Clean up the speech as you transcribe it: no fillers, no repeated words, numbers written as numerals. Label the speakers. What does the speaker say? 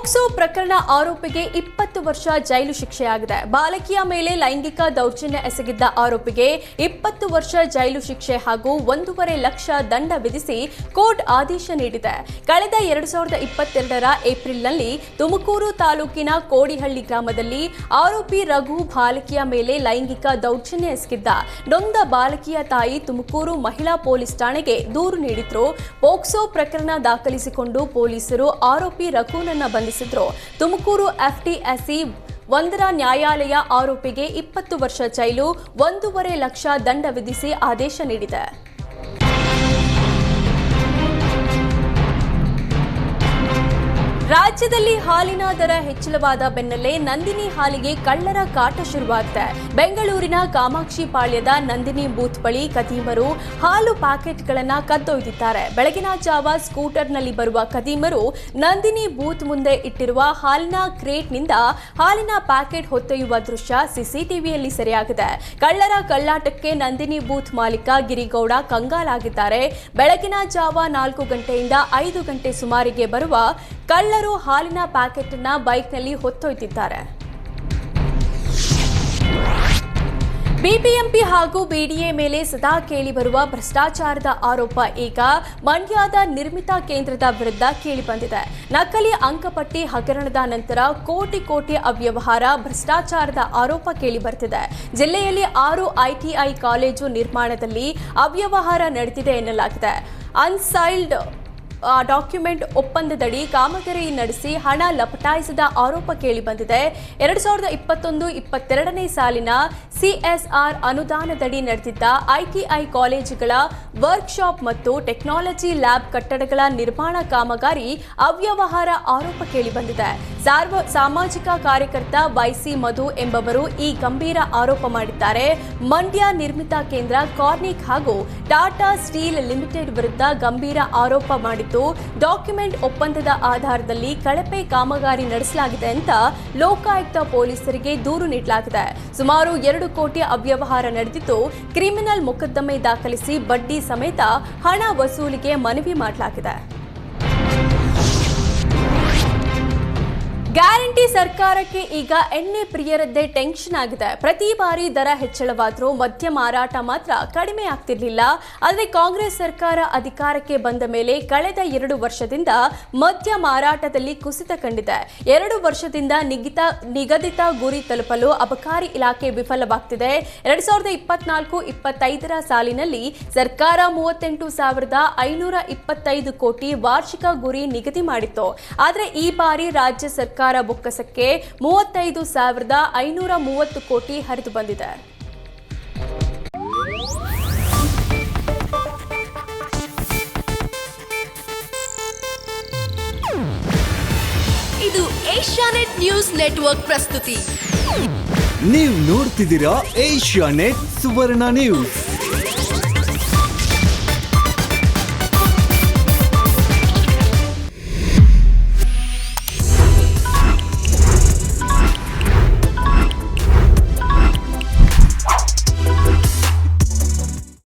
Speaker 1: POCSO ಪ್ರಕರಣ ಆರೋಪಿಗೆ 20 ವರ್ಷ ಜೈಲು ಶಿಕ್ಷೆಯಾಗಿದೆ. ಬಾಲಕಿಯ ಮೇಲೆ ಲೈಂಗಿಕ ದೌರ್ಜನ್ಯ ಎಸಗಿದ್ದ ಆರೋಪಿಗೆ 20 ವರ್ಷ ಜೈಲು ಶಿಕ್ಷೆ ಹಾಗೂ 1.5 ಲಕ್ಷ ದಂಡ ವಿಧಿಸಿ ಕೋರ್ಟ್ ಆದೇಶ ನೀಡಿದೆ. ಕಳೆದ 2022ರ ಏಪ್ರಿಲ್ನಲ್ಲಿ ತುಮಕೂರು ತಾಲೂಕಿನ ಕೋಡಿಹಳ್ಳಿ ಗ್ರಾಮದಲ್ಲಿ ಆರೋಪಿ ರಘು ಬಾಲಕಿಯ ಮೇಲೆ ಲೈಂಗಿಕ ದೌರ್ಜನ್ಯ ಎಸಗಿದ್ದ. ನೊಂದ ಬಾಲಕಿಯ ತಾಯಿ ತುಮಕೂರು ಮಹಿಳಾ ಪೊಲೀಸ್ ಠಾಣೆಗೆ ದೂರು ನೀಡಿದ್ರು. ಪೋಕ್ಸೋ ಪ್ರಕರಣ ದಾಖಲಿಸಿಕೊಂಡು ಪೊಲೀಸರು ಆರೋಪಿ ರಘುನನ್ನ ಬಂಧಿಸಿದ್ರು. ತುಮಕೂರು FTSE 1ರ ನ್ಯಾಯಾಲಯ ಆರೋಪಿಗೆ 20 ವರ್ಷ ಜೈಲು, 1.5 ಲಕ್ಷ ದಂಡ ವಿಧಿಸಿ ಆದೇಶ ನೀಡಿದೆ. ರಾಜ್ಯದಲ್ಲಿ ಹಾಲಿನ ದರ ಹೆಚ್ಚಳವಾದ ಬೆನ್ನಲ್ಲೇ ನಂದಿನಿ ಹಾಲಿಗೆ ಕಳ್ಳರ ಕಾಟ ಶುರುವಾಗಿದೆ. ಬೆಂಗಳೂರಿನ ಕಾಮಾಕ್ಷಿ ಪಾಳ್ಯದ ನಂದಿನಿ ಬೂತ್ ಬಳಿ ಕದೀಮರು ಹಾಲು ಪ್ಯಾಕೆಟ್ಗಳನ್ನು ಕದ್ದೊಯ್ದಿದ್ದಾರೆ. ಬೆಳಗಿನ ಜಾವ ಸ್ಕೂಟರ್ನಲ್ಲಿ ಬರುವ ಕದೀಮರು ನಂದಿನಿ ಬೂತ್ ಮುಂದೆ ಇಟ್ಟಿರುವ ಹಾಲಿನ ಕ್ರೇಟ್ನಿಂದ ಹಾಲಿನ ಪ್ಯಾಕೆಟ್ ಹೊತ್ತೊಯ್ಯುವ ದೃಶ್ಯ ಸಿಸಿಟಿವಿಯಲ್ಲಿ ಸೆರೆಯಾಗಿದೆ. ಕಳ್ಳರ ಕಳ್ಳಾಟಕ್ಕೆ ನಂದಿನಿ ಬೂತ್ ಮಾಲೀಕ ಗಿರಿಗೌಡ ಕಂಗಾಲಾಗಿದ್ದಾರೆ. ಬೆಳಗಿನ ಜಾವ 4 ಗಂಟೆಯಿಂದ 5 ಗಂಟೆ ಸುಮಾರಿಗೆ ಬರುವ ಕಳ್ಳರು ಹಾಲಿನ ಪ್ಯಾಕೆಟ್ ಅನ್ನು ಬೈಕ್ನಲ್ಲಿ ಹೊತ್ತೊಯ್ದಿದ್ದಾರೆ. ಬಿಬಿಎಂಪಿ ಹಾಗೂ ಬಿಡಿಎ ಮೇಲೆ ಸದಾ ಕೇಳಿಬರುವ ಭ್ರಷ್ಟಾಚಾರದ ಆರೋಪ ಈಗ ಮಂಡ್ಯದ ನಿರ್ಮಿತಾ ಕೇಂದ್ರದ ವಿರುದ್ಧ ಕೇಳಿಬಂದಿದೆ. ನಕಲಿ ಅಂಕಪಟ್ಟಿ ಹಗರಣದ ನಂತರ ಕೋಟಿ ಅವ್ಯವಹಾರ, ಭ್ರಷ್ಟಾಚಾರದ ಆರೋಪ ಕೇಳಿಬರ್ತಿದೆ. ಜಿಲ್ಲೆಯಲ್ಲಿ 6 ITI ಕಾಲೇಜು ನಿರ್ಮಾಣದಲ್ಲಿ ಅವ್ಯವಹಾರ ನಡೆದಿದೆ ಎನ್ನಲಾಗಿದೆ. ಅನ್ಸೈಲ್ಡ್ ಡಾಕ್ಯುಮೆಂಟ್ ಒಪ್ಪಂದದಡಿ ಕಾಮಗಾರಿ ನಡೆಸಿ ಹಣ ಲಪಟಾಯಿಸಿದ ಆರೋಪ ಕೇಳಿಬಂದಿದೆ. 2021-22ನೇ ಸಾಲಿನ CSR ಅನುದಾನದಡಿ ನಡೆದಿದ್ದ ITI ಕಾಲೇಜುಗಳ ವರ್ಕ್ಶಾಪ್ ಮತ್ತು ಟೆಕ್ನಾಲಜಿ ಲ್ಯಾಬ್ ಕಟ್ಟಡಗಳ ನಿರ್ಮಾಣ ಕಾಮಗಾರಿ ಅವ್ಯವಹಾರ ಆರೋಪ ಕೇಳಿಬಂದಿದೆ. ಸಾಮಾಜಿಕ ಕಾರ್ಯಕರ್ತ YC ಮಧು ಎಂಬವರು ಈ ಗಂಭೀರ ಆರೋಪ ಮಾಡಿದ್ದಾರೆ. ಮಂಡ್ಯ ನಿರ್ಮಿತಾ ಕೇಂದ್ರ, ಕಾರ್ನಿಕ್ ಹಾಗೂ ಟಾಟಾ ಸ್ಟೀಲ್ ಲಿಮಿಟೆಡ್ ವಿರುದ್ಧ ಗಂಭೀರ ಆರೋಪ ಮಾಡಿದ್ದು, ಡಾಕ್ಯುಮೆಂಟ್ ಒಪ್ಪಂದದ ಆಧಾರದಲ್ಲಿ ಕಳಪೆ ಕಾಮಗಾರಿ ನಡೆಸಲಾಗಿದೆ ಅಂತ ಲೋಕಾಯುಕ್ತ ಪೊಲೀಸರಿಗೆ ದೂರು ನೀಡಲಾಗಿದೆ. ಸುಮಾರು 2 ಕೋಟಿ ಅವ್ಯವಹಾರ ನಡೆದಿದ್ದು, ಕ್ರಿಮಿನಲ್ ಮೊಕದ್ದಮೆ ದಾಖಲಿಸಿ ಬಡ್ಡಿ ಸಮೇತ ಹಣ ವಸೂಲಿಗೆ ಮನವಿ ಮಾಡಲಾಗಿದೆ. ಗ್ಯಾರಂಟಿ ಸರ್ಕಾರಕ್ಕೆ ಈಗ ಎಣ್ಣೆ ಪ್ರಿಯರದ್ದೇ ಟೆನ್ಷನ್ ಆಗಿದೆ. ಪ್ರತಿ ಬಾರಿ ದರ ಹೆಚ್ಚಳವಾದರೂ ಮದ್ಯ ಮಾರಾಟ ಮಾತ್ರ ಕಡಿಮೆ ಆಗ್ತಿರ್ಲಿಲ್ಲ. ಆದರೆ ಕಾಂಗ್ರೆಸ್ ಸರ್ಕಾರ ಅಧಿಕಾರಕ್ಕೆ ಬಂದ ಮೇಲೆ ಕಳೆದ 2 ವರ್ಷದಿಂದ ಮದ್ಯ ಮಾರಾಟದಲ್ಲಿ ಕುಸಿತ ಕಂಡಿದೆ. 2 ವರ್ಷದಿಂದ ನಿಗದಿತ ಗುರಿ ತಲುಪಲು ಅಬಕಾರಿ ಇಲಾಖೆ ವಿಫಲವಾಗ್ತಿದೆ. 2024-25ರ ಸಾಲಿನಲ್ಲಿ ಸರ್ಕಾರ 38,525 ಕೋಟಿ ವಾರ್ಷಿಕ ಗುರಿ ನಿಗದಿ ಮಾಡಿತ್ತು. ಆದರೆ ಈ ಬಾರಿ ರಾಜ್ಯ ಸರ್ಕಾರ ಬೊಕ್ಕಸಕ್ಕೆ 35,530 ಕೋಟಿ ಹರಿದು ಬಂದಿದೆ.
Speaker 2: ಇದು ಏಷ್ಯಾನೆಟ್ ನ್ಯೂಸ್ ನೆಟ್ವರ್ಕ್ ಪ್ರಸ್ತುತಿ.
Speaker 3: ನೀವು ನೋಡ್ತಿದ್ದೀರಾ ಏಷ್ಯಾನೆಟ್ ಸುವರ್ಣ ನ್ಯೂಸ್.